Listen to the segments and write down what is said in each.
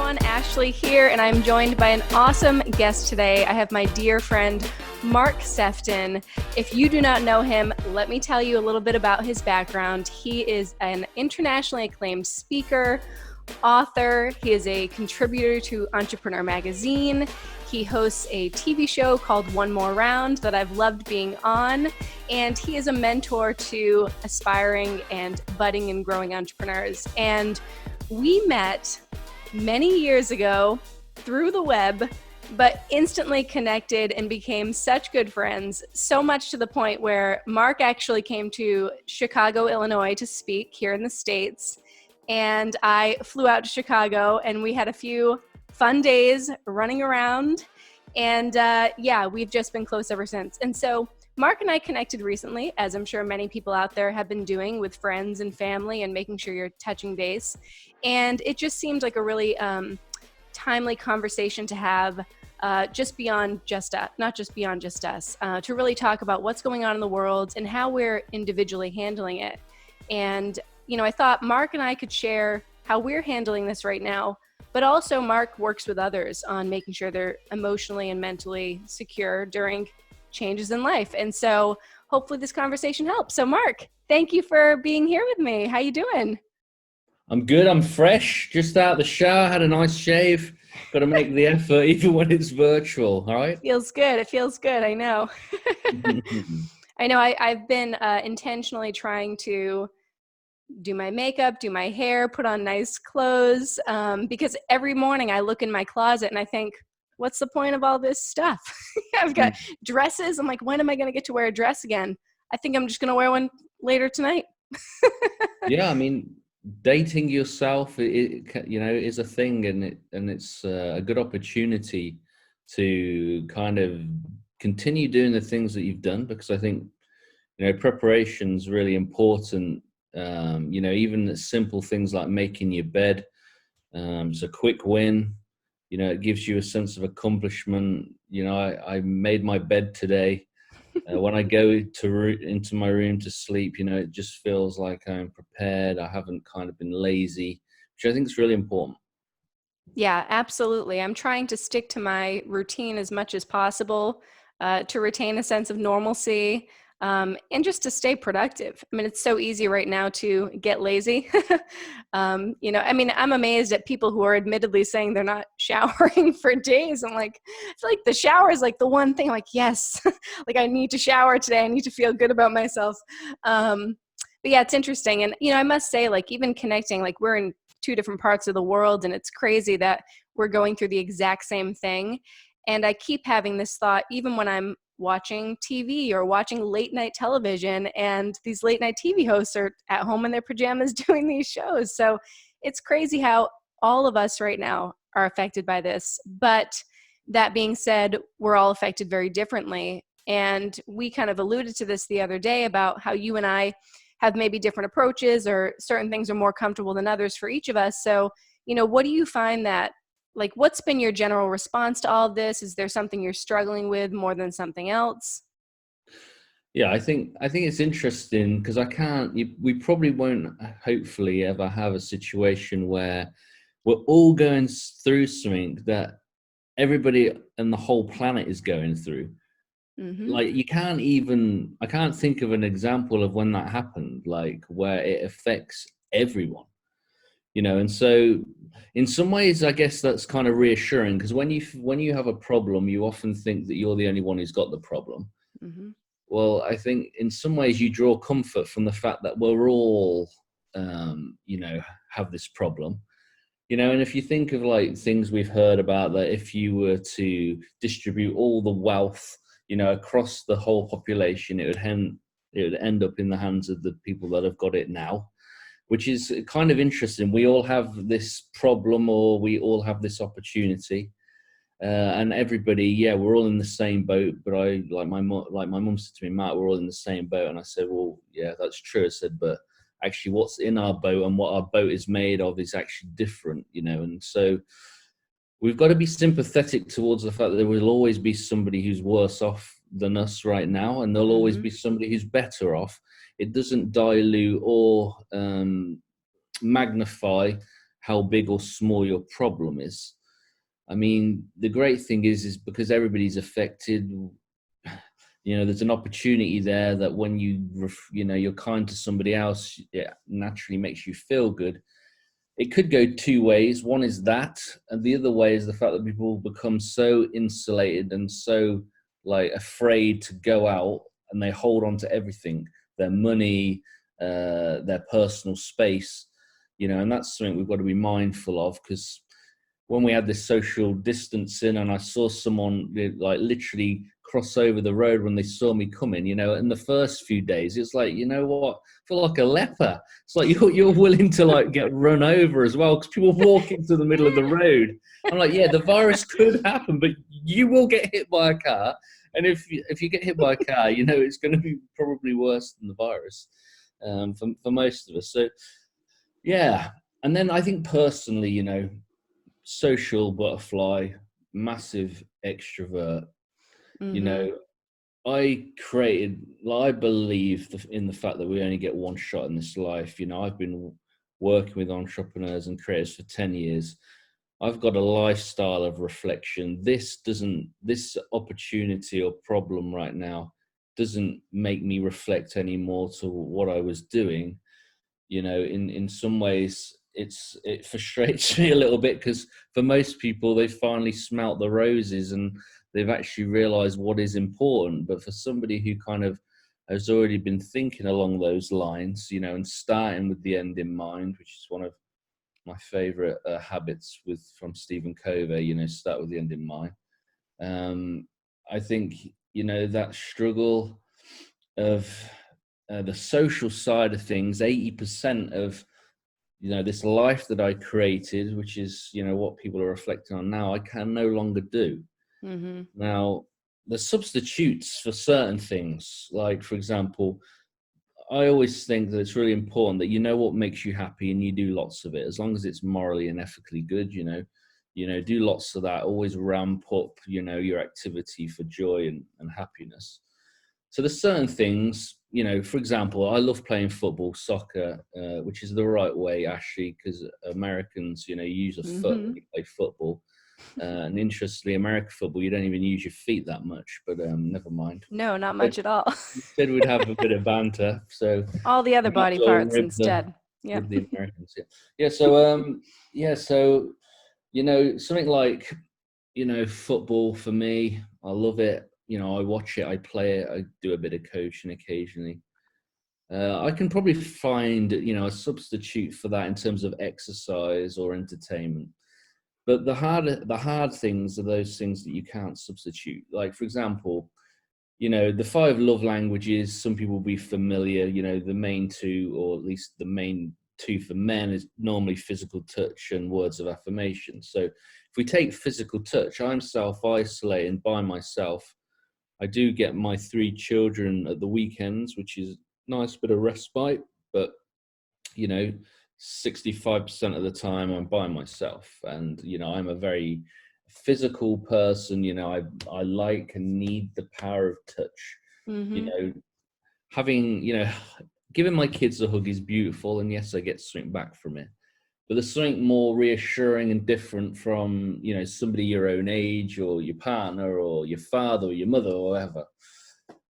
everyone, Ashley here, and I'm joined by an awesome guest today. I have my dear friend, Mark Sephton. If you do not know him, let me tell you a little bit about his background. He is an internationally acclaimed speaker, author. He is a contributor to Entrepreneur Magazine. He hosts a TV show called One More Round that I've loved being on, and he is a mentor to aspiring and budding and growing entrepreneurs. And we met many years ago through the web, but instantly connected and became such good friends, so much to the point where Mark actually came to Chicago, Illinois to speak here in the States. And I flew out to Chicago and we had a few fun days running around. And we've just been close ever since. And so Mark and I connected recently, as I'm sure many people out there have been doing with friends and family and making sure you're touching base. And it just seemed like a really timely conversation to have just beyond just us, not just beyond just us, to really talk about what's going on in the world and how we're individually handling it. And, you know, I thought Mark and I could share how we're handling this right now, but also Mark works with others on making sure they're emotionally and mentally secure during changes in life. And so hopefully this conversation helps. So Mark, thank you for being here with me. How you doing? I'm good. I'm fresh. Just out of the shower. Had a nice shave. Got to make the effort even when it's virtual. All right. Feels good. It feels good. I know. I know. I've been intentionally trying to do my makeup, do my hair, put on nice clothes, because every morning I look in my closet and I think, what's the point of all this stuff? I've got dresses. I'm like, when am I going to get to wear a dress again? I think I'm just going to wear one later tonight. Yeah, I mean, dating yourself, is a thing, and it's a good opportunity to kind of continue doing the things that you've done, because I think, preparation is really important. Even simple things like making your bed, it's a quick win. It gives you a sense of accomplishment. I made my bed today. When I go into my room to sleep, it just feels like I'm prepared. I haven't kind of been lazy, which I think is really important. Yeah, absolutely. I'm trying to stick to my routine as much as possible to retain a sense of normalcy and just to stay productive. I mean, it's so easy right now to get lazy. I'm amazed at people who are admittedly saying they're not showering for days. I'm like, I feel like the shower is like the one thing, like, yes, like I need to shower today. I need to feel good about myself. But yeah, it's interesting. And, I must say, like, even connecting, like we're in two different parts of the world, and it's crazy that we're going through the exact same thing. And I keep having this thought, even when I'm watching TV or watching late night television, and these late night TV hosts are at home in their pajamas doing these shows. So it's crazy how all of us right now are affected by this. But that being said, we're all affected very differently. And we kind of alluded to this the other day about how you and I have maybe different approaches, or certain things are more comfortable than others for each of us. So, what do you find that, like, what's been your general response to all of this? Is there something you're struggling with more than something else? Yeah, I think it's interesting, because we probably won't hopefully ever have a situation where we're all going through something that everybody and the whole planet is going through. Mm-hmm. Like, I can't think of an example of when that happened, like where it affects everyone, and so in some ways, I guess that's kind of reassuring, because when you have a problem, you often think that you're the only one who's got the problem. Mm-hmm. Well, I think in some ways you draw comfort from the fact that we're all, have this problem. And if you think of like things we've heard about, that if you were to distribute all the wealth, across the whole population, it would end up in the hands of the people that have got it now, which is kind of interesting. We all have this problem, or we all have this opportunity, and everybody, yeah, we're all in the same boat. But my mum said to me, Matt, we're all in the same boat. And I said, well, yeah, that's true. I said, but actually what's in our boat and what our boat is made of is actually different, and so we've got to be sympathetic towards the fact that there will always be somebody who's worse off than us right now, and there'll always be somebody who's better off. It doesn't dilute or magnify how big or small your problem is. I mean, the great thing is because everybody's affected, there's an opportunity there that when you're kind to somebody else, it naturally makes you feel good. It could go two ways. One is that, and the other way is the fact that people become so insulated and so like afraid to go out, and they hold on to everything, their money, their personal space, and that's something we've got to be mindful of, because when we had this social distancing and I saw someone like literally cross over the road when they saw me coming, in the first few days, it's like, you know what, I feel like a leper. It's like you're willing to like get run over as well, because people walk into the middle of the road. I'm like, yeah, the virus could happen, but you will get hit by a car. And if you get hit by a car, it's going to be probably worse than the virus, for most of us. So, yeah. And then I think personally, social butterfly, massive extrovert. Mm-hmm. I believe in the fact that we only get one shot in this life. I've been working with entrepreneurs and creators for 10 years. I've got a lifestyle of reflection. This opportunity or problem right now doesn't make me reflect anymore to what I was doing. In some ways it frustrates me a little bit, because for most people they've finally smelt the roses and they've actually realized what is important. But for somebody who kind of has already been thinking along those lines, and starting with the end in mind, which is one of my favorite habits from Stephen Covey, start with the end in mind. I think, that struggle of the social side of things, 80% of this life that I created, which is what people are reflecting on now, I can no longer do. Mm-hmm. Now, the substitutes for certain things, like for example, I always think that it's really important that what makes you happy and you do lots of it, as long as it's morally and ethically good. Do lots of that. Always ramp up your activity for joy and happiness. So there's certain things, for example, I love playing football, soccer, which is the right way, actually, because Americans, use a foot Mm-hmm. when you play football. And interestingly, American football, you don't even use your feet that much, but never mind. No, not So much at all. instead, we'd have a bit of banter. So All the I other might as body well parts instead. Yep. rib the Americans. Yeah. Yeah. So something like football for me, I love it. I watch it, I play it, I do a bit of coaching occasionally. I can probably find, a substitute for that in terms of exercise or entertainment. But the hard things are those things that you can't substitute. Like, for example, the 5 love languages, some people will be familiar. The main two, or at least the main two for men, is normally physical touch and words of affirmation. So if we take physical touch, I'm self-isolating by myself. I do get my 3 children at the weekends, which is nice bit of respite, but 65% of the time I'm by myself. And I'm a very physical person. I like and need the power of touch. you Mm-hmm. know Having, giving my kids a hug is beautiful, and yes, I get something back from it. But there's something more reassuring and different from somebody your own age, or your partner, or your father, or your mother, or whatever.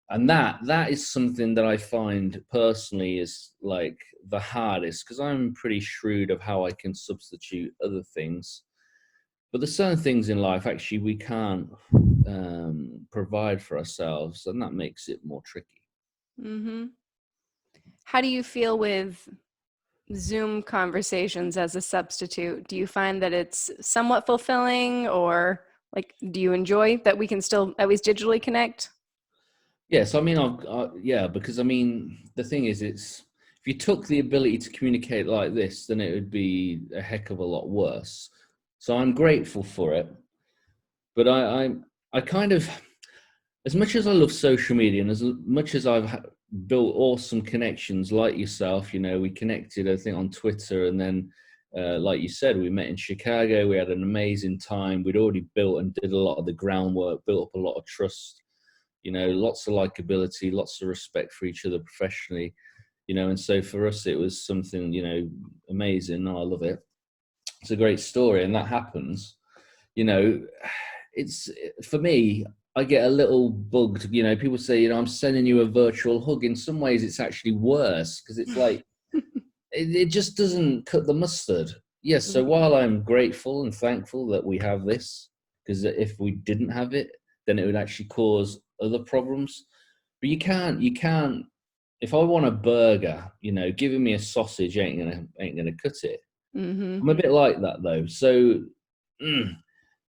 And that is something that I find personally is like the hardest, because I'm pretty shrewd of how I can substitute other things. But there's certain things in life actually we can't provide for ourselves, and that makes it more tricky. Mm-hmm. How do you feel with Zoom conversations as a substitute? Do you find that it's somewhat fulfilling, or like, do you enjoy that we can still at least digitally connect? Yes, I mean, yeah, because I mean, the thing is, if you took the ability to communicate like this, then it would be a heck of a lot worse. So I'm grateful for it, but I kind of, as much as I love social media, and as much as I've built awesome connections like yourself, we connected, I think, on Twitter, and then, like you said, we met in Chicago. We had an amazing time. We'd already built and did a lot of the groundwork, built up a lot of trust. Lots of likability, lots of respect for each other professionally. And so for us, it was something, amazing. I love it. it's a great story, and that happens. You know, it's for me. I get a little bugged. You know, people say, you know, I'm sending you a virtual hug. In some ways, it's actually worse because it's like it just doesn't cut the mustard. Yes. So Mhm. while I'm grateful and thankful that we have this, because if we didn't have it, then it would actually cause other problems. But you can't. If I want a burger, you know, giving me a sausage ain't gonna cut it. Mhm. I'm a bit like that though. So mm,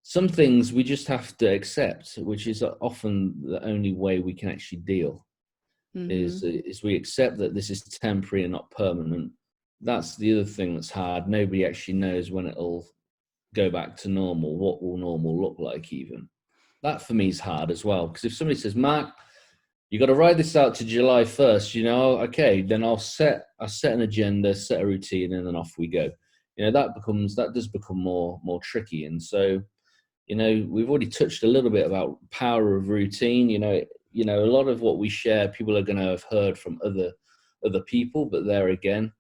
some things we just have to accept, which is often the only way we can actually deal. Mhm. Is we accept that this is temporary and not permanent. That's the other thing that's hard. Nobody actually knows when it'll go back to normal. What will normal look like? Even that for me is hard as well. Because if somebody says, "Mark, you got to ride this out to July 1st," you know, okay, then I'll set an agenda, set a routine, and then off we go. You know, that does become more tricky. And so, you know, we've already touched a little bit about power of routine. A lot of what we share, people are going to have heard from other people, but there again,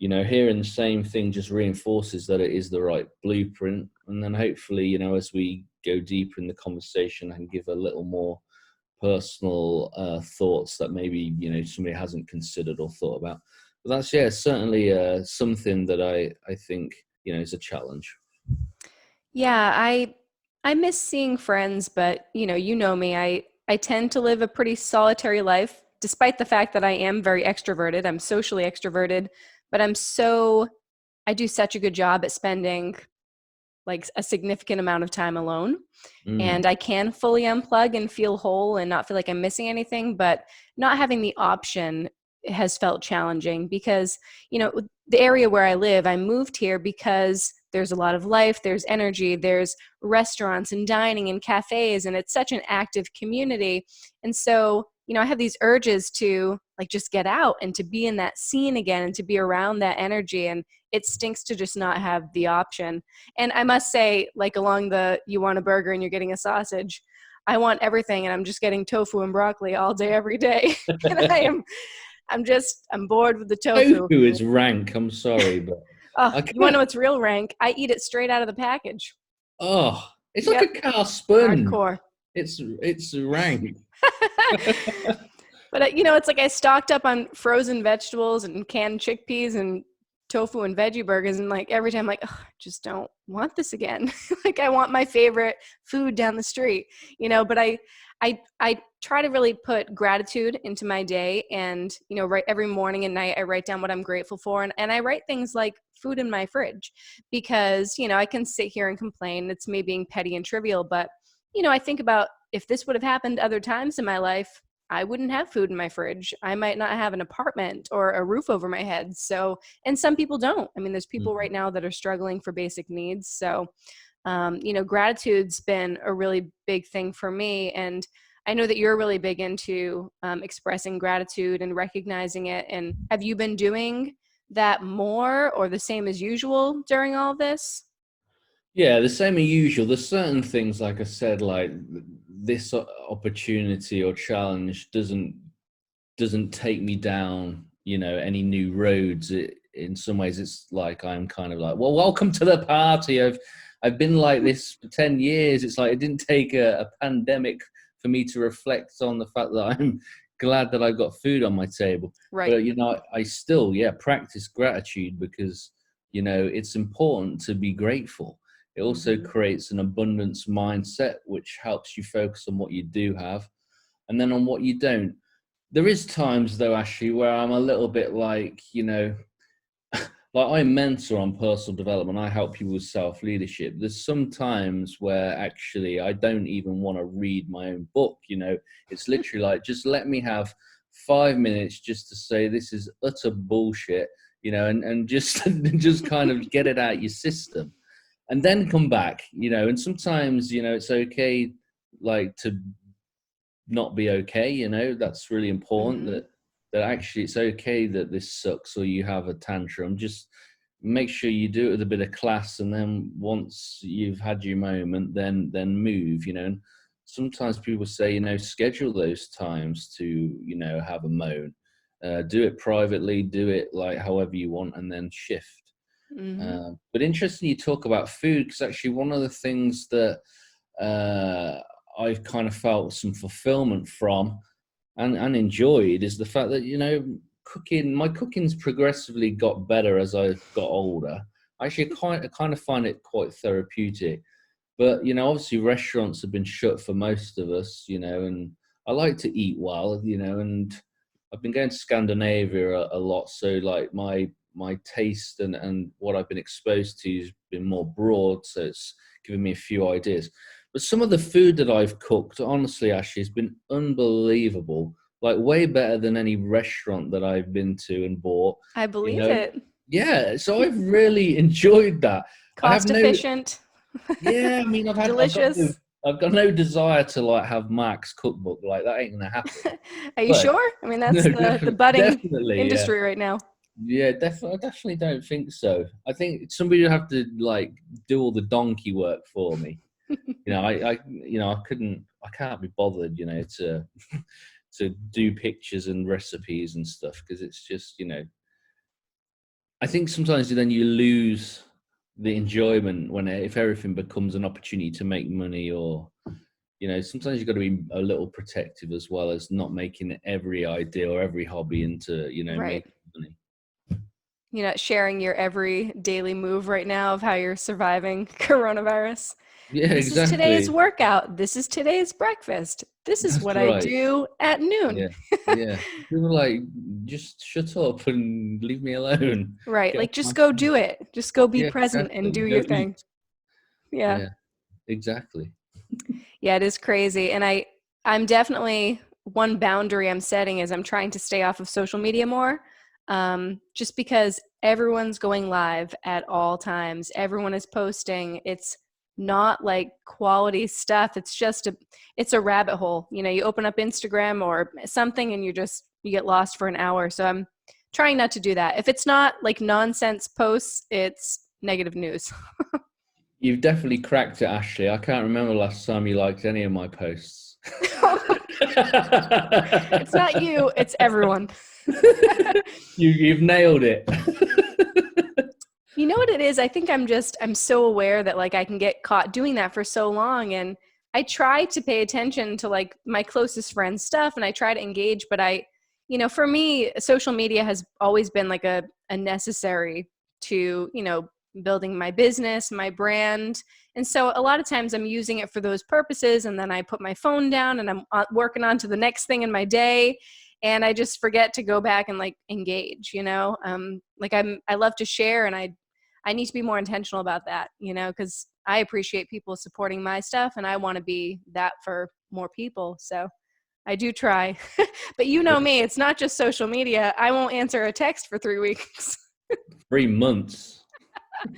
you know, hearing the same thing just reinforces that it is the right blueprint. And then hopefully, you know, as we go deeper in the conversation, I can give a little more personal thoughts that maybe, you know, somebody hasn't considered or thought about. But that's, yeah, certainly something that I think, you know, is a challenge. Yeah, I miss seeing friends, but you know me. I tend to live a pretty solitary life, despite the fact that I am very extroverted. I'm socially extroverted, but I do such a good job at spending like a significant amount of time alone. And Mm, I can fully unplug and feel whole and not feel like I'm missing anything, but not having the option has felt challenging because, the area where I live, I moved here because there's a lot of life, there's energy, there's restaurants and dining and cafes, and it's such an active community. And so, I have these urges to like just get out and to be in that scene again and to be around that energy. And it stinks to just not have the option. And I must say, like along the you want a burger and you're getting a sausage, I want everything and I'm just getting tofu and broccoli all day, every day. and I'm bored with the tofu. Tofu is rank. I'm sorry, but Oh, I you want to know can't. what's real rank? I eat it straight out of the package. Oh, it's like Yep, a car sponge. hardcore. It's rank. But it's like I stocked up on frozen vegetables and canned chickpeas and tofu and veggie burgers, and like every time, like, oh, I just don't want this again. Like I want my favorite food down the street, But I try to really put gratitude into my day, and right every morning and night I write down what I'm grateful for, and I write things like food in my fridge because I can sit here and complain. It's me being petty and trivial, but I think about if this would have happened other times in my life, I wouldn't have food in my fridge. I might not have an apartment or a roof over my head. So, and some people don't. I mean, there's people Mhm. right now that are struggling for basic needs. So, gratitude's been a really big thing for me. And I know that you're really big into expressing gratitude and recognizing it. And have you been doing that more or the same as usual during all this? Yeah, the same as usual. There's certain things, like I said, like this opportunity or challenge doesn't take me down, you know, any new roads. In some ways, it's like I'm kind of like, well, welcome to the party. I've been like this for 10 years. It's like it didn't take a pandemic for me to reflect on the fact that I'm glad that I've got food on my table. Right. But you know, I still, yeah, practice gratitude because you know it's important to be grateful. It also Hmm. creates an abundance mindset, which helps you focus on what you do have and then on what you don't. There is times though, Ashley, where I'm a little bit like, you know, like I mentor on personal development. I help people with self leadership. There's some times where actually I don't even want to read my own book. You know, it's literally like, just let me have 5 minutes just to say this is utter bullshit, you know, and just, just kind of get it out your system and then come back, you know, and sometimes, you know, it's okay like to not be okay. You know, that's really important Hmm. that actually it's okay that this sucks or you have a tantrum. Just make sure you do it with a bit of class, and then once you've had your moment, then move. You know, and sometimes people say, you know, schedule those times to, you know, have a moan. Do it privately, do it like however you want, and then shift. Hmm. But interesting you talk about food, because actually one of the things that uh, I've kind of felt some fulfillment from and enjoyed is the fact that, my cooking's progressively got better as I got older. Actually, I kind of find it quite therapeutic. But, obviously restaurants have been shut for most of us, and I like to eat well, and I've been going to Scandinavia a lot. So like my taste and what I've been exposed to has been more broad. So it's given me a few ideas. But some of the food that I've cooked, honestly, Ashley, has been unbelievable. Like way better than any restaurant that I've been to and bought, I you believe know. it. Yeah, so I've really enjoyed that. I have Cost no efficient, yeah, I mean, delicious. I've got no desire to like have Mark's cookbook. Like that ain't gonna happen. Are you But sure? I mean, no, that's the budding definitely, yeah, industry right now. yeah, definitely. I definitely don't think so. I think somebody would have to like do all the donkey work for me. I can't be bothered, to do pictures and recipes and stuff because it's just, I think sometimes then you lose the enjoyment when if everything becomes an opportunity to make money, or sometimes you've got to be a little protective as well as not making every idea or every hobby into Right. making money. Sharing your every daily move right now of how you're surviving coronavirus. Yeah, This is today's exactly. workout. This is today's breakfast. This is That's what I right. do at noon. Yeah, yeah. People are like, just shut up and leave me alone. Right. Get off Like my just go phone. do it. Just go be Yeah, present and exactly. do Go your thing. eat. Yeah. Yeah, exactly. Yeah, it is crazy. And I'm definitely one boundary I'm setting is I'm trying to stay off of social media more. Just because everyone's going live at all times. Everyone is posting. It's not like quality stuff. It's a rabbit hole. You open up Instagram or something and you get lost for an hour. So I'm trying not to do that. If it's not like nonsense posts, it's negative news. You've definitely cracked it, Ashley. I can't remember the last time you liked any of my posts. It's not you, it's everyone. You've nailed it. You know what it is? I think I'm so aware that like I can get caught doing that for so long, and I try to pay attention to like my closest friends' stuff and I try to engage, but for me, social media has always been like a necessary to, building my business, my brand. And so a lot of times I'm using it for those purposes and then I put my phone down and I'm working on to the next thing in my day and I just forget to go back and like engage. Like I love to share and I need to be more intentional about that, because I appreciate people supporting my stuff and I want to be that for more people. So I do try. But you know Yeah. me, it's not just social media. I won't answer a text for 3 weeks. 3 months.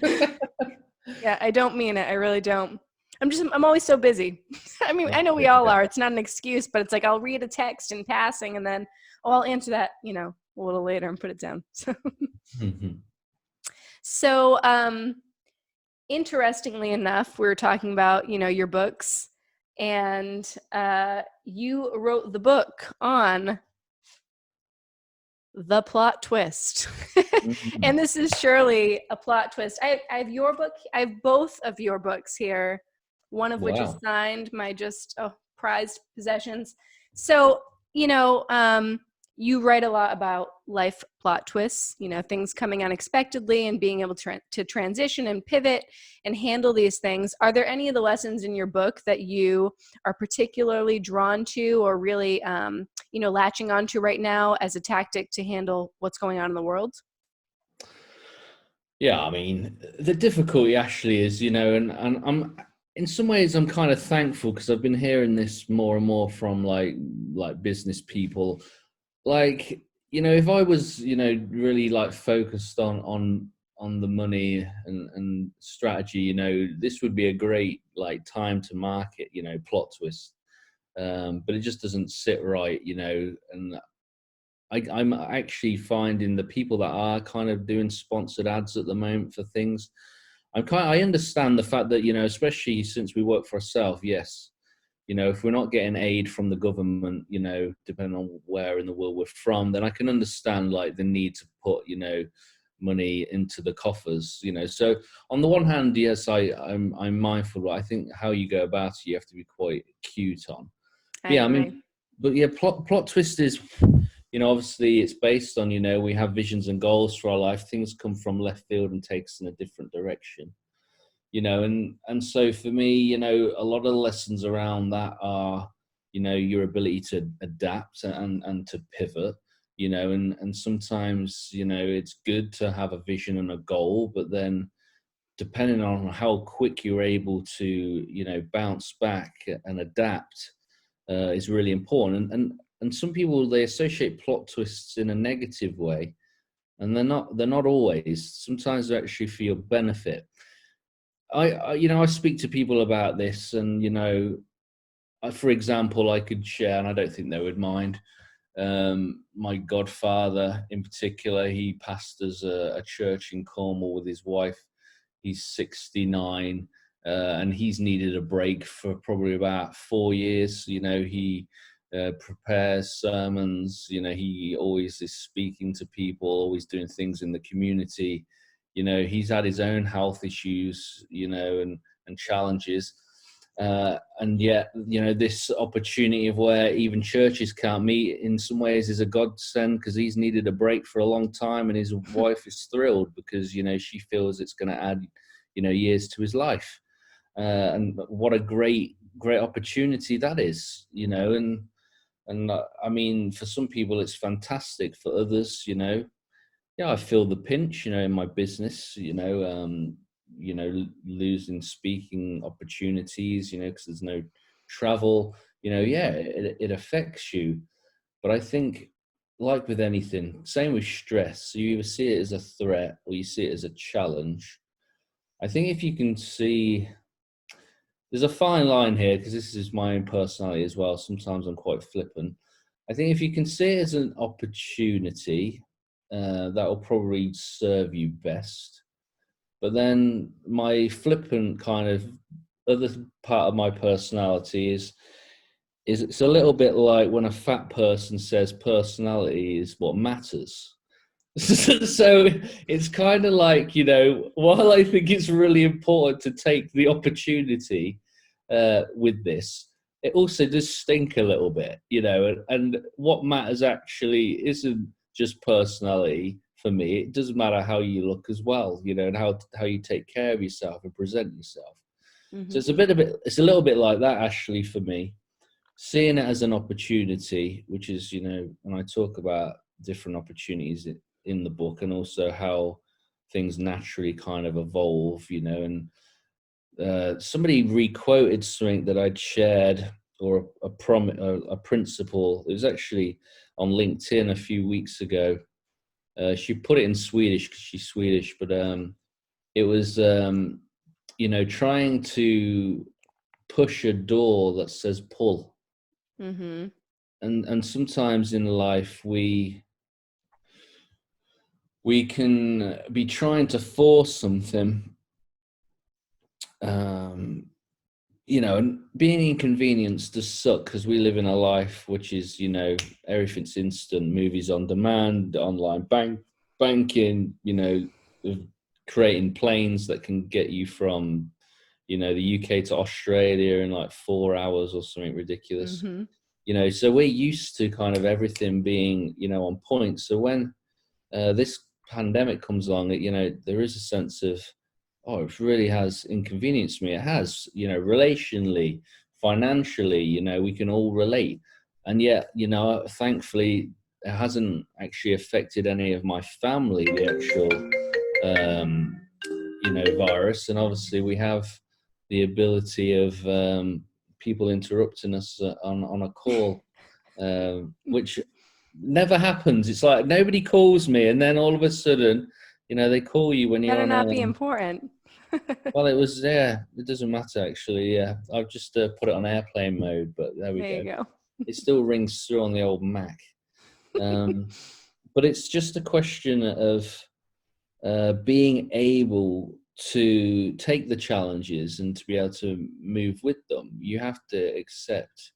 Yeah, I don't mean it. I really don't. I'm always so busy. I mean, I know we all Yeah. are. It's not an excuse, but it's like I'll read a text in passing and then, I'll answer that, a little later and put it down. So, interestingly enough, we were talking about, your books, and you wrote the book on the plot twist. And this is surely a plot twist. I have your book. I have both of your books here, one of which is Wow. signed, my just prized possessions. So, you know, um, you write a lot about life plot twists, things coming unexpectedly and being able to transition and pivot and handle these things. Are there any of the lessons in your book that you are particularly drawn to or really, latching onto right now as a tactic to handle what's going on in the world? Yeah, I mean, the difficulty actually is, and I'm in some ways I'm kind of thankful because I've been hearing this more and more from like business people. Like, if I was, really like focused on the money and strategy, this would be a great like time to market, plot twist. But it just doesn't sit right, and I'm actually finding the people that are kind of doing sponsored ads at the moment for things. I understand the fact that, especially since we work for ourselves, yes, if we're not getting aid from the government, depending on where in the world we're from, then I can understand like the need to put, money into the coffers, you know. So on the one hand, yes, I'm mindful, but I think how you go about it, you have to be quite cute on. I But yeah, I agree. mean, but yeah, plot twist is, you know, obviously it's based on, you know, we have visions and goals for our life. Things come from left field and take us in a different direction, you know. And so for me, you know, a lot of the lessons around that are, you know, your ability to adapt and to pivot, you know. And sometimes, you know, it's good to have a vision and a goal, but then depending on how quick you're able to, you know, bounce back and adapt, is really important. And some people, they associate plot twists in a negative way, and they're not always. Sometimes they're actually for your benefit. You know, I speak to people about this, and you know, for example, I could share, and I don't think they would mind. My godfather, in particular, he pastors a church in Cornwall with his wife. He's 69, and he's needed a break for probably about 4 years. You know, he prepares sermons. You know, he always is speaking to people, always doing things in the community. You know, he's had his own health issues, you know, and challenges. And yet, you know, this opportunity of where even churches can't meet in some ways is a godsend, because he's needed a break for a long time, and his wife is thrilled because, you know, she feels it's going to add, you know, years to his life. And what a great opportunity that is, you know. And I mean, for some people it's fantastic. For others, you know, yeah, I feel the pinch, you know, in my business, you know, losing speaking opportunities, you know, because there's no travel, you know. Yeah, it affects you. But I think, like with anything, same with stress, so you either see it as a threat or you see it as a challenge. I think if you can see, there's a fine line here, because this is my own personality as well. Sometimes I'm quite flippant. I think if you can see it as an opportunity, that will probably serve you best. But then my flippant kind of other part of my personality is it's a little bit like when a fat person says personality is what matters. So it's kind of like, you know, while I think it's really important to take the opportunity with this, it also does stink a little bit, you know. And what matters actually isn't just personality for me. It doesn't matter how you look as well, you know, and how you take care of yourself and present yourself. So Hmm. it's a little bit like that, actually, for me. Seeing it as an opportunity, which is, you know, when I talk about different opportunities in the book, and also how things naturally kind of evolve, you know. And somebody requoted something that I'd shared, or a principle. It was actually on LinkedIn a few weeks ago. She put it in Swedish because she's Swedish, but it was, you know, trying to push a door that says pull. Hmm. And sometimes in life we can be trying to force something, um, you know, and being inconvenienced does suck, because we live in a life which is, you know, everything's instant, movies on demand, online banking, you know, creating planes that can get you from, you know, the UK to Australia in like 4 hours or something ridiculous. Hmm. You know, so we're used to kind of everything being, you know, on point. So when this pandemic comes along, you know, there is a sense of, oh, it really has inconvenienced me. It has, you know, relationally, financially, you know, we can all relate. And yet, you know, thankfully, it hasn't actually affected any of my family, the actual, you know, virus. And obviously, we have the ability of people interrupting us on a call, which never happens. It's like nobody calls me, and then all of a sudden, you know, they call you when you're Better on not be a. important. Well, it was, yeah. It doesn't matter actually. Yeah, I've just put it on airplane mode, but there we There you go. go. It still rings through on the old Mac. But it's just a question of being able to take the challenges and to be able to move with them. You have to accept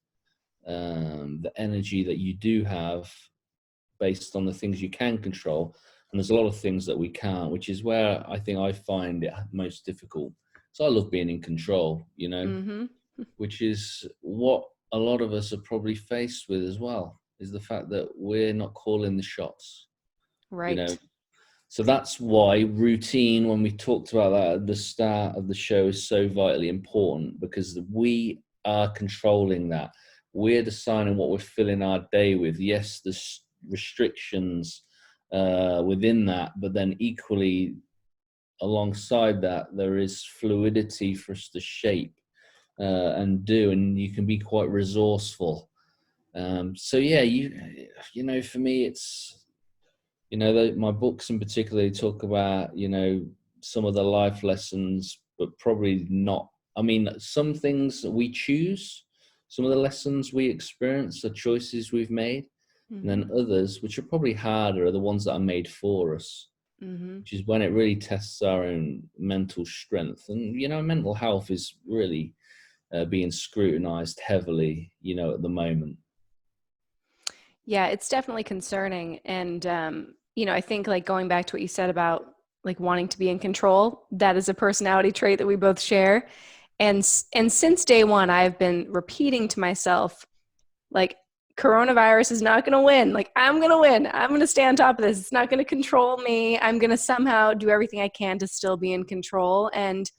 the energy that you do have based on the things you can control, and there's a lot of things that we can't, which is where I think I find it most difficult. So I love being in control, Mm-hmm. which is what a lot of us are probably faced with as well, is the fact that we're not calling the shots, you know. Right. So that's why routine, when we talked about that at the start of the show, is so vitally important, because we are controlling that. We're deciding what we're filling our day with. Yes, there's restrictions within that, but then equally alongside that, there is fluidity for us to shape and do, and you can be quite resourceful. So yeah, for me, it's, my books in particular talk about, some of the life lessons, but probably not. I mean, some things that we choose, some of the lessons we experience are choices we've made. And Mm-hmm. then others, which are probably harder, are the ones that are made for us, Mm-hmm. which is when it really tests our own mental strength. And, mental health is really being scrutinized heavily, at the moment. Yeah, it's definitely concerning. And, I think like going back to what you said about like wanting to be in control, that is a personality trait that we both share. And since day one, I've been repeating to myself, like, coronavirus is not going to win. Like, I'm going to win. I'm going to stay on top of this. It's not going to control me. I'm going to somehow do everything I can to still be in control. And,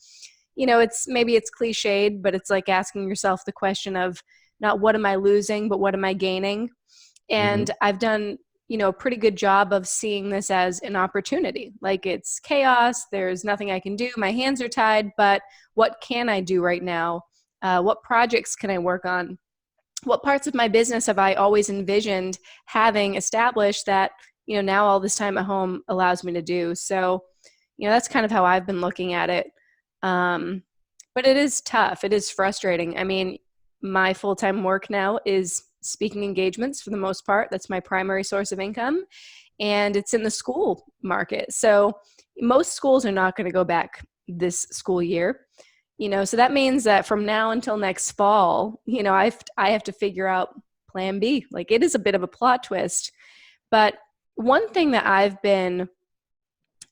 it's cliched, but it's like asking yourself the question of not what am I losing, but what am I gaining? And Hmm. I've done, a pretty good job of seeing this as an opportunity. Like, it's chaos. There's nothing I can do. My hands are tied, but what can I do right now? What projects can I work on? What parts of my business have I always envisioned having established that, now all this time at home allows me to do? So, that's kind of how I've been looking at it. Um, but it is tough. It is frustrating. I mean, my full-time work now is speaking engagements for the most part. That's my primary source of income. And it's in the school market. So most schools are not going to go back this school year. So that means that from now until next fall, I have to figure out plan B. Like, it is a bit of a plot twist. But one thing that I've been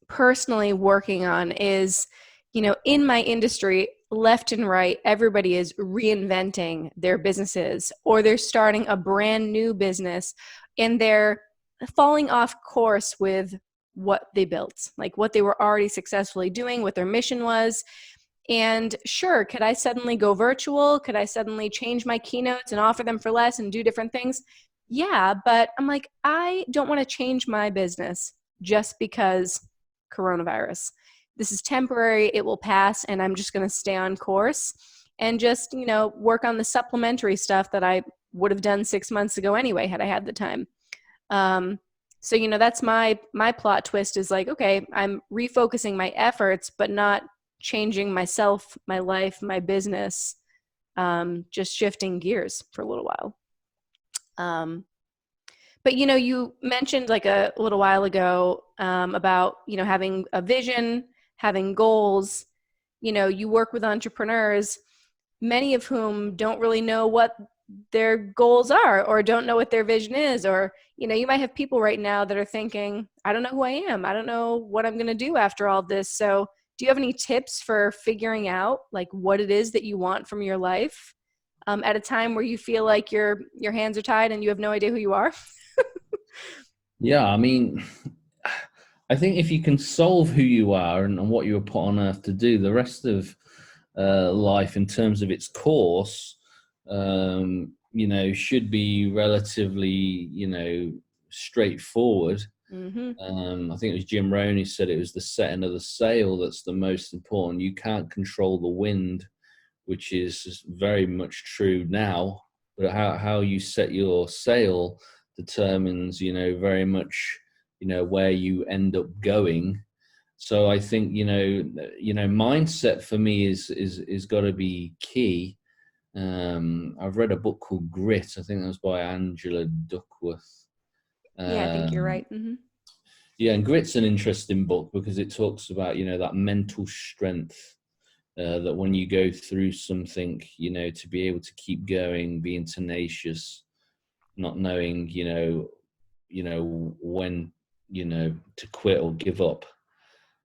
personally working on is, in my industry, left and right, everybody is reinventing their businesses, or they're starting a brand new business, and they're falling off course with what they built, like what they were already successfully doing, what their mission was. And sure, could I suddenly go virtual? Could I suddenly change my keynotes and offer them for less and do different things? Yeah, but I'm like, I don't want to change my business just because coronavirus. This is temporary, it will pass, and I'm just going to stay on course and just, work on the supplementary stuff that I would have done 6 months ago anyway, had I had the time. Um, so, that's my plot twist is like, okay, I'm refocusing my efforts, but not changing myself, my life, my business, just shifting gears for a little while. Um, but you mentioned like a little while ago about having a vision, having goals. You work with entrepreneurs, many of whom don't really know what their goals are or don't know what their vision is. Or you might have people right now that are thinking, I don't know who I am, I don't know what I'm going to do after all this. So do you have any tips for figuring out like what it is that you want from your life at a time where you feel like your hands are tied and you have no idea who you are? Yeah, I mean, I think if you can solve who you are and what you were put on earth to do, the rest of life in terms of its course, should be relatively, straightforward. Mm-hmm. I think it was Jim Rohn who said it was the setting of the sail that's the most important. You can't control the wind, which is very much true now, but how you set your sail determines, very much, where you end up going. So I think, mindset for me is got to be key. I've read a book called Grit. I think that was by Angela Duckworth. Yeah, I think you're Um, right. Mm-hmm. yeah, and Grit's an interesting book because it talks about, that mental strength, that when you go through something, to be able to keep going, being tenacious, not knowing, when to quit or give up.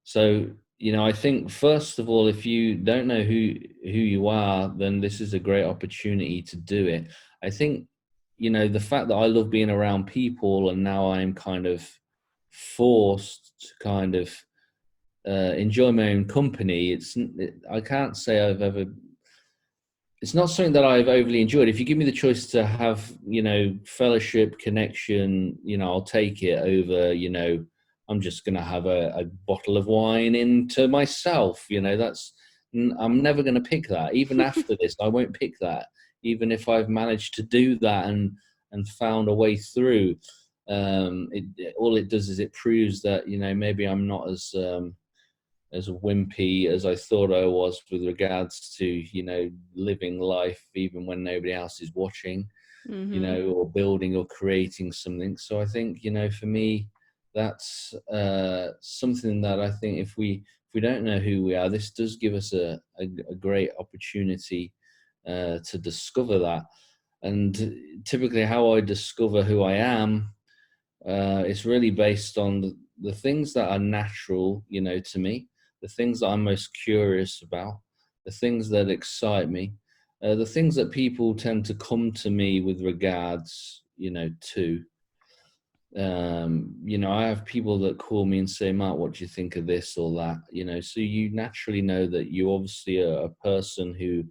So, I think first of all, if you don't know who you are, then this is a great opportunity to do it. I think, the fact that I love being around people, and now I'm kind of forced to kind of enjoy my own company. I can't say it's not something that I've overly enjoyed. If you give me the choice to have, fellowship, connection, I'll take it over, I'm just going to have a bottle of wine into myself. I'm never going to pick that. Even after this, I won't pick that. Even if I've managed to do that and found a way through, all it does is it proves that, maybe I'm not as wimpy as I thought I was with regards to, living life even when nobody else is watching, or building or creating something. So I think, for me, that's something that I think if we don't know who we are, this does give us a great opportunity to discover that. And typically how I discover who I am, it's really based on the things that are natural, to me, the things that I'm most curious about, the things that excite me, the things that people tend to come to me with regards, to. I have people that call me and say, Mark, what do you think of this or that? So you naturally know that you obviously are a person who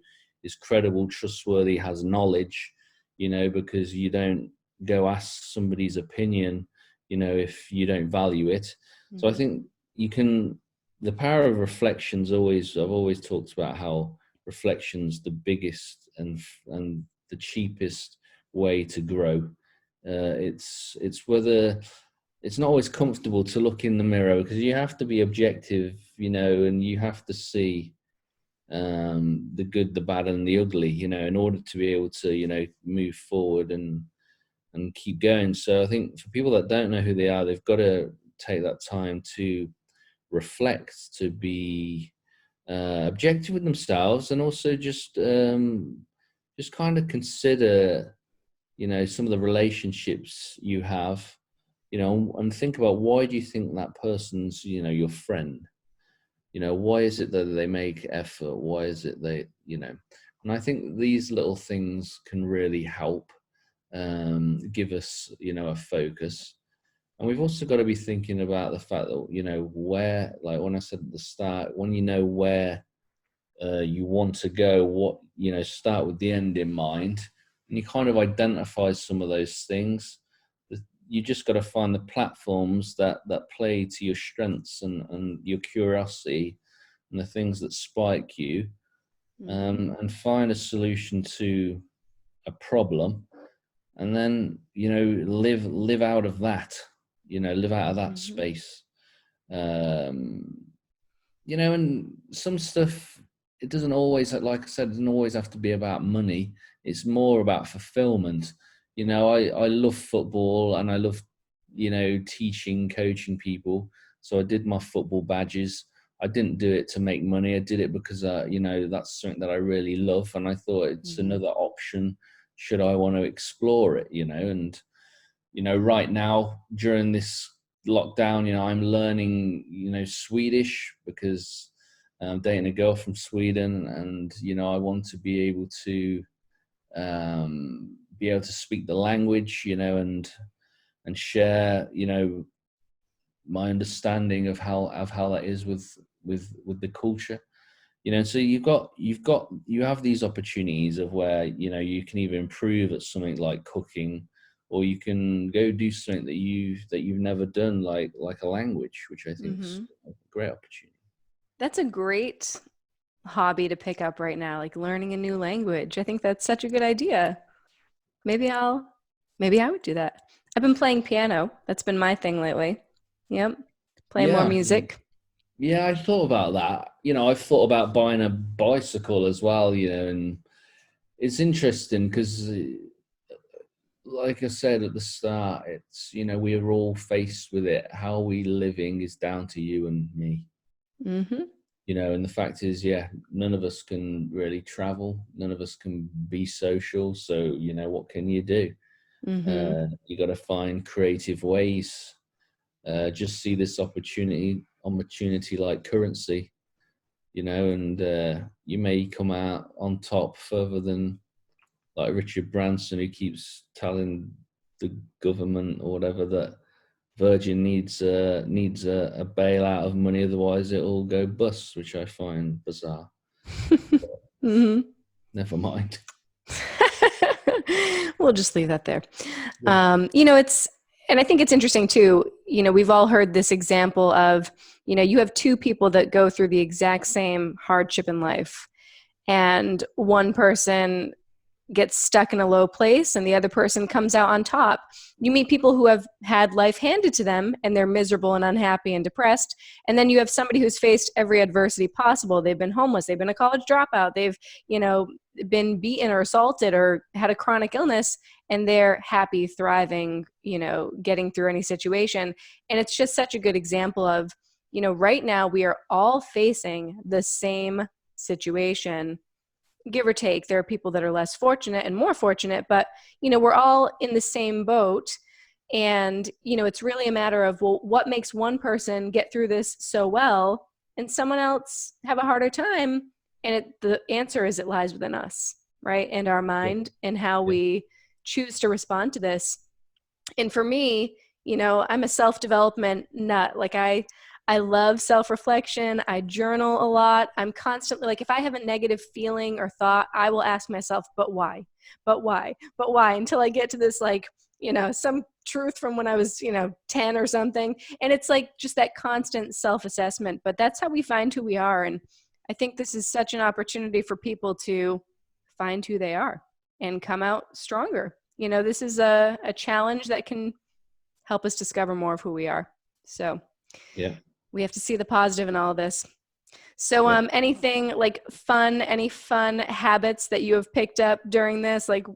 is credible, trustworthy, has knowledge, because you don't go ask somebody's opinion, if you don't value it. So I think the power of reflections I've always talked about how reflection's the biggest and the cheapest way to grow. It's whether it's not always comfortable to look in the mirror because you have to be objective, and you have to see the good, the bad, and the ugly, in order to be able to, move forward and keep going. So I think for people that don't know who they are, they've got to take that time to reflect, to be objective with themselves, and also just kind of consider some of the relationships you have, and think about why do you think that person's, your friend? Why is it that they make effort? Why is it and I think these little things can really help give us, a focus. And we've also got to be thinking about the fact that, where, like when I said at the start, when where you want to go, start with the end in mind, and you kind of identify some of those things. You just got to find the platforms that play to your strengths and your curiosity and the things that spike you, and find a solution to a problem, and then live out of that, live out of that space. And some stuff, it doesn't always, like I said, it doesn't always have to be about money. It's more about fulfillment. I love football and I love, teaching, coaching people. So I did my football badges. I didn't do it to make money. I did it because, that's something that I really love. And I thought it's another option should I want to explore it, and, right now during this lockdown, I'm learning, Swedish because I'm dating a girl from Sweden, and, I want to be able to speak the language, and share, my understanding of how that is with the culture. So you have these opportunities of where, you can either improve at something like cooking, or you can go do something that you've never done, like a language, which I think is a great opportunity. That's a great hobby to pick up right now, like learning a new language. I think that's such a good idea. Maybe I would do that. I've been playing piano. That's been my thing lately. Yep. Playing more Yeah. music. Yeah, I thought about that. I've thought about buying a bicycle as well, and it's interesting because, like I said at the start, it's, we are all faced with it. How we living is down to you and me. And the fact is, none of us can really travel. None of us can be social. So, what can you do? You got to find creative ways just see this opportunity like currency, and you may come out on top further than like Richard Branson, who keeps telling the government or whatever that Virgin needs a bailout of money, otherwise it'll go bust, which I find bizarre. Mm-hmm. Never mind. We'll just leave that there. Yeah. And I think it's interesting too, we've all heard this example of, you have two people that go through the exact same hardship in life, and one person gets stuck in a low place and the other person comes out on top. You meet people who have had life handed to them and they're miserable and unhappy and depressed. And then you have somebody who's faced every adversity possible. They've been homeless, they've been a college dropout, they've, been beaten or assaulted or had a chronic illness, and they're happy, thriving, getting through any situation. And it's just such a good example of, right now we are all facing the same situation. Give or take, there are people that are less fortunate and more fortunate, but we're all in the same boat. And it's really a matter of, well, what makes one person get through this so well and someone else have a harder time? And the answer is, it lies within us, right? And our mind, and how we choose to respond to this. And for me, I'm a self-development nut. Like I love self-reflection. I journal a lot. I'm constantly, like, if I have a negative feeling or thought, I will ask myself, but why? But why? But why? Until I get to this, like, some truth from when I was, 10 or something. And it's like just that constant self-assessment. But that's how we find who we are. And I think this is such an opportunity for people to find who they are and come out stronger. This is a challenge that can help us discover more of who we are. So yeah, we have to see the positive in all of this. So anything like any fun habits that you have picked up during this, like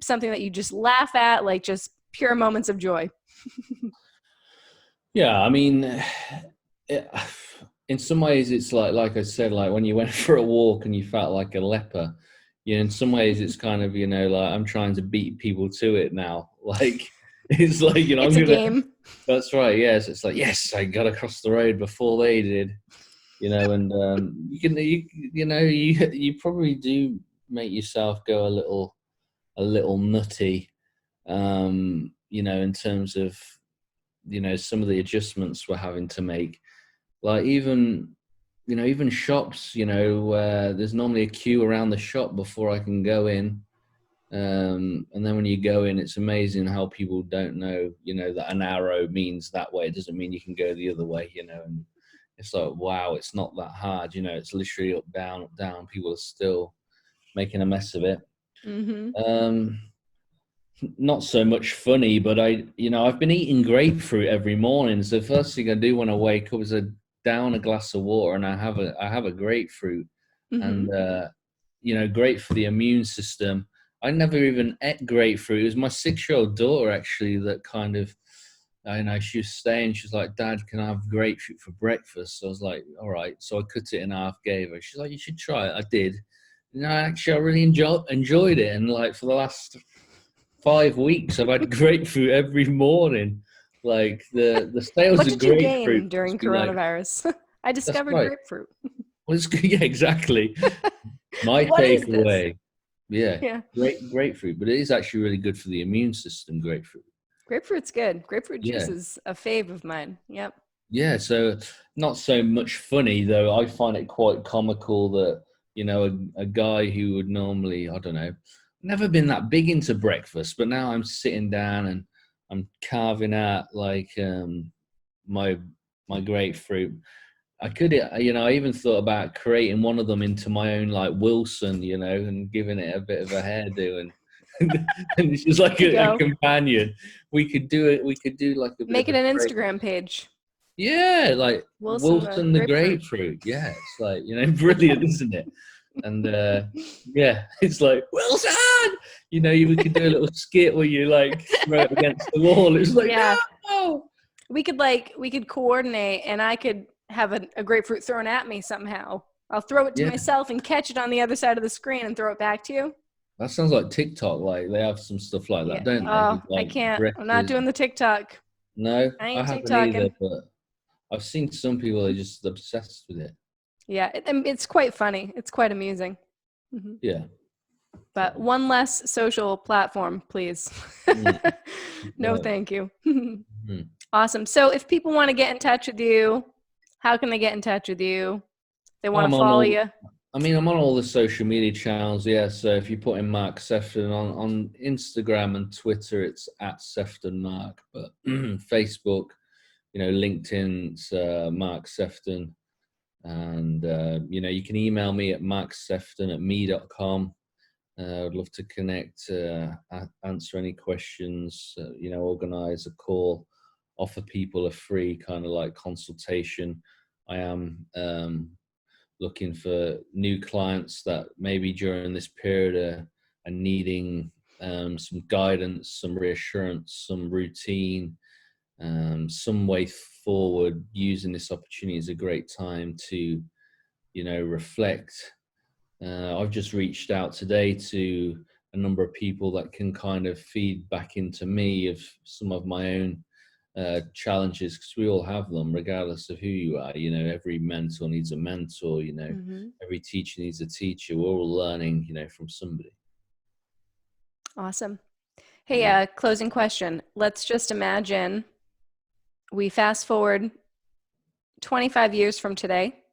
something that you just laugh at, like just pure moments of joy? Yeah, I mean, in some ways it's like I said, like when you went for a walk and you felt like a leper. In some ways it's kind of, like I'm trying to beat people to it now. Like it's like, it's a game. That's right. Yes, it's like, yes, I got across the road before they did. And you probably do make yourself go a little nutty. In terms of some of the adjustments we're having to make. Like even shops, where there's normally a queue around the shop before I can go in. And then when you go in, it's amazing how people don't know, that an arrow means that way. It doesn't mean you can go the other way, and it's like, wow, it's not that hard. It's literally up, down, up, down. People are still making a mess of it. Mm-hmm. Not so much funny, but I've been eating grapefruit every morning. So the first thing I do when I wake up is I down a glass of water and I have a grapefruit. Mm-hmm. And great for the immune system. I never even ate grapefruit. It was my 6-year-old daughter actually that kind of, she was staying. She was like, "Dad, can I have grapefruit for breakfast?" So I was like, "All right." So I cut it in half, gave her. She's like, "You should try it." I did. Actually, I really enjoyed it. And like for the last 5 weeks, I've had grapefruit every morning. Like the sales what of did you grapefruit gain during coronavirus? Like, I discovered grapefruit. Well, it's good. Yeah, exactly. My What is takeaway. this? Yeah. Grapefruit, but it is actually really good for the immune system. Grapefruit's good. Grapefruit juice Yeah. is a fave of mine. Yep. Yeah, so not so much funny though. I find it quite comical that a guy who would normally, I don't know, never been that big into breakfast, but now I'm sitting down and I'm carving out like my grapefruit. I could, I even thought about creating one of them into my own like Wilson, and giving it a bit of a hairdo and and it's just like a companion. We could do it. We could do like a bit make of it an Instagram page. Yeah, like Wilson the grapefruit. Yeah, it's like brilliant, isn't it? And yeah, it's like Wilson. We could do a little skit where you like throw it against the wall. It's like no. We could coordinate, and I could have a grapefruit thrown at me somehow. I'll throw it to myself and catch it on the other side of the screen and throw it back to you. That sounds like TikTok. Like they have some stuff like that, don't they? Oh, like I can't. I'm not doing the TikTok. No, I I ain't haven't either, TikToking. but I've seen some people that are just obsessed with it. Yeah, it's quite funny. It's quite amusing. Hmm. Yeah. But So, one less social platform, please. mm, No, no. thank you. Mm. Awesome. So if people want to get in touch with you, how can they get in touch with you? They want I'm to on follow all. you. I mean, I'm on all the social media channels. Yeah. So if you put in Mark Sephton on Instagram and Twitter, it's at Sephton Mark. But Facebook, LinkedIn's Mark Sephton, and you can email me at marksefton@me.com. I'd love to connect, answer any questions, organize a call, offer people a free kind of like consultation. I am looking for new clients that maybe during this period are needing some guidance, some reassurance, some routine, some way forward. Using this opportunity is a great time to, reflect. I've just reached out today to a number of people that can kind of feed back into me of some of my own challenges, because we all have them regardless of who you are. Every mentor needs a mentor. Hmm. Every teacher needs a teacher. We're all learning, from somebody. Awesome. Hey, Yeah. closing question. Let's just imagine we fast forward 25 years from today,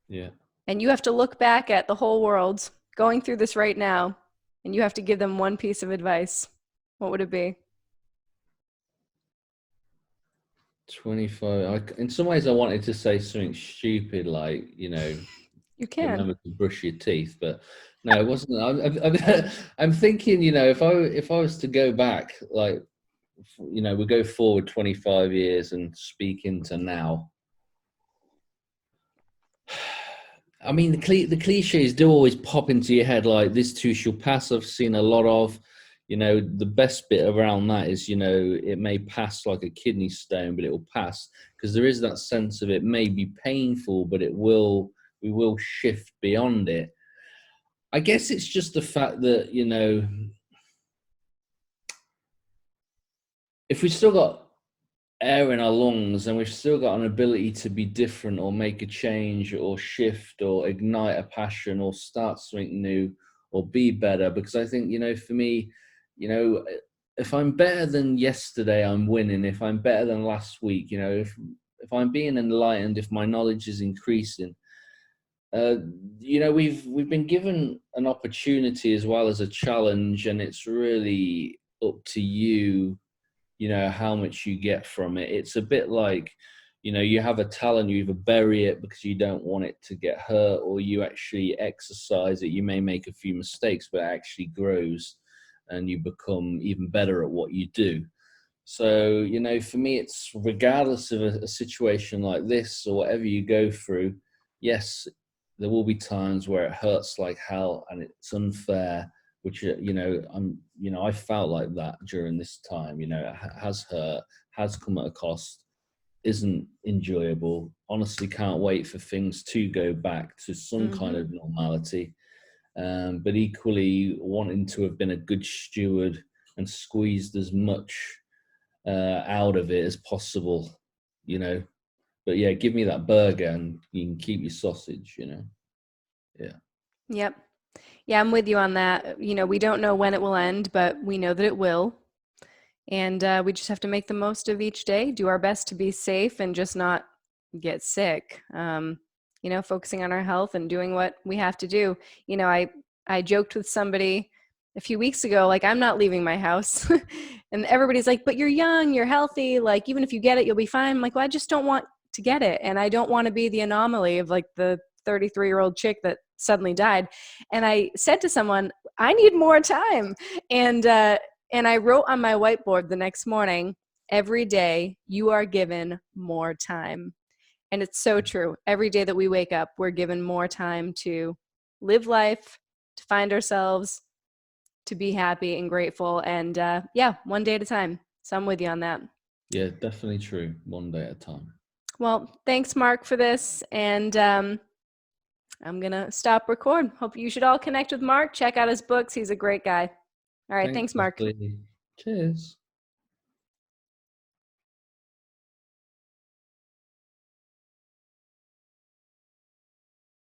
Yeah. and you have to look back at the whole world going through this right now, and you have to give them one piece of advice. What would it be? 25. In some ways I wanted to say something stupid like, You can. remember to brush your teeth, but no, it wasn't. I'm thinking, if I was to go back, like, we go forward 25 years and speak into now. I mean, the cliches do always pop into your head, like this too shall pass. I've seen a lot of, the best bit around that is, it may pass like a kidney stone, but it will pass, because there is that sense of it may be painful, but we will shift beyond it. I guess it's just the fact that, if we've still got air in our lungs and we've still got an ability to be different or make a change or shift or ignite a passion or start something new or be better. Because I think, for me, you know, if I'm better than yesterday, I'm winning. If I'm better than last week, if I'm being enlightened, if my knowledge is increasing, uh, we've been given an opportunity as well as a challenge, and it's really up to you, how much you get from it. It's a bit like, you have a talent, you either bury it because you don't want it to get hurt, or you actually exercise it. You may make a few mistakes, but it actually grows and you become even better at what you do. So, for me, it's regardless of a situation like this or whatever you go through, yes, there will be times where it hurts like hell and it's unfair, which, I felt like that during this time. It has hurt, has come at a cost, isn't enjoyable. Honestly, can't wait for things to go back to some kind Mm-hmm. of normality. But equally wanting to have been a good steward and squeezed as much out of it as possible, you know. But yeah, give me that burger and you can keep your sausage. Yeah. Yep. Yeah, I'm with you on that. We don't know when it will end, but we know that it will. And we just have to make the most of each day, do our best to be safe and just not get sick. Focusing on our health and doing what we have to do. I joked with somebody a few weeks ago, like, I'm not leaving my house. And everybody's like, but you're young, you're healthy. Like, even if you get it, you'll be fine. I'm like, well, I just don't want to get it. And I don't want to be the anomaly of like the 33-year-old chick that suddenly died. And I said to someone, I need more time. And I wrote on my whiteboard the next morning, every day you are given more time. And it's so true. Every day that we wake up, we're given more time to live life, to find ourselves, to be happy and grateful. And yeah, one day at a time. So I'm with you on that. Yeah, definitely true. One day at a time. Well, thanks, Mark, for this. And I'm going to stop record. Hope you should all connect with Mark. Check out his books. He's a great guy. All right. Thanks, Thanks, Mark. Leslie. Cheers.